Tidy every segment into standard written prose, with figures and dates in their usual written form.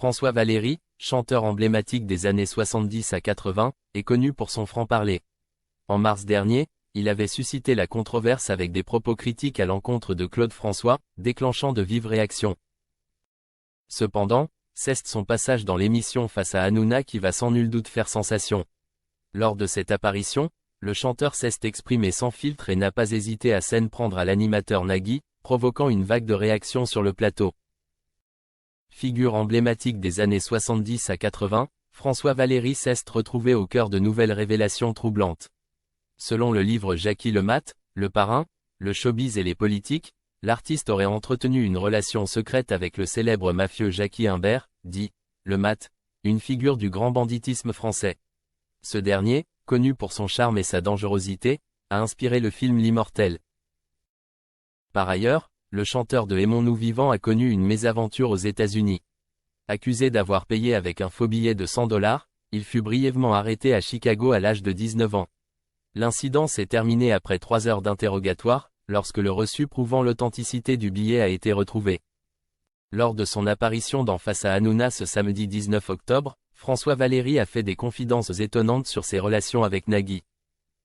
François Valéry, chanteur emblématique des années 70 à 80, est connu pour son franc-parler. En mars dernier, il avait suscité la controverse avec des propos critiques à l'encontre de Claude François, déclenchant de vives réactions. Cependant, c'est son passage dans l'émission Face à Hanouna qui va sans nul doute faire sensation. Lors de cette apparition, le chanteur s'est exprimé sans filtre et n'a pas hésité à s'en prendre à l'animateur Nagui, provoquant une vague de réactions sur le plateau. Figure emblématique des années 70 à 80, François Valéry s'est retrouvé au cœur de nouvelles révélations troublantes. Selon le livre Jackie le Mat, le parrain, le showbiz et les politiques, l'artiste aurait entretenu une relation secrète avec le célèbre mafieux Jackie Imbert, dit le Mat, une figure du grand banditisme français. Ce dernier, connu pour son charme et sa dangerosité, a inspiré le film L'Immortel. Par ailleurs, le chanteur de Aimons-nous vivants a connu une mésaventure aux États-Unis. Accusé d'avoir payé avec un faux billet de $100, il fut brièvement arrêté à Chicago à l'âge de 19 ans. L'incident s'est terminé après 3 heures d'interrogatoire, lorsque le reçu prouvant l'authenticité du billet a été retrouvé. Lors de son apparition dans Face à Hanouna ce samedi 19 octobre, François Valéry a fait des confidences étonnantes sur ses relations avec Nagui.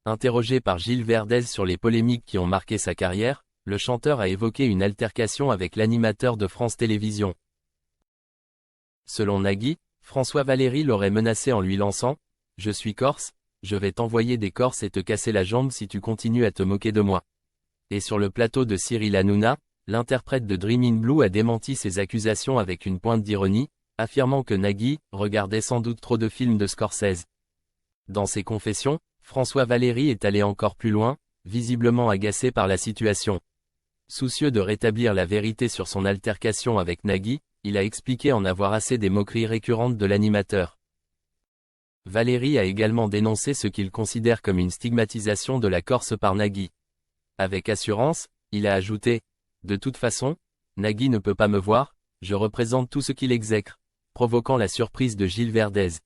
Interrogé par Gilles Verdez sur les polémiques qui ont marqué sa carrière, le chanteur a évoqué une altercation avec l'animateur de France Télévisions. Selon Nagui, François Valéry l'aurait menacé en lui lançant « Je suis corse, je vais t'envoyer des corses et te casser la jambe si tu continues à te moquer de moi ». Et sur le plateau de Cyril Hanouna, l'interprète de Dream in Blue a démenti ces accusations avec une pointe d'ironie, affirmant que Nagui regardait sans doute trop de films de Scorsese. Dans ses confessions, François Valéry est allé encore plus loin, visiblement agacé par la situation. Soucieux de rétablir la vérité sur son altercation avec Nagui, il a expliqué en avoir assez des moqueries récurrentes de l'animateur. Valéry a également dénoncé ce qu'il considère comme une stigmatisation de la Corse par Nagui. Avec assurance, il a ajouté « De toute façon, Nagui ne peut pas me voir, je représente tout ce qu'il exècre », provoquant la surprise de Gilles Verdez.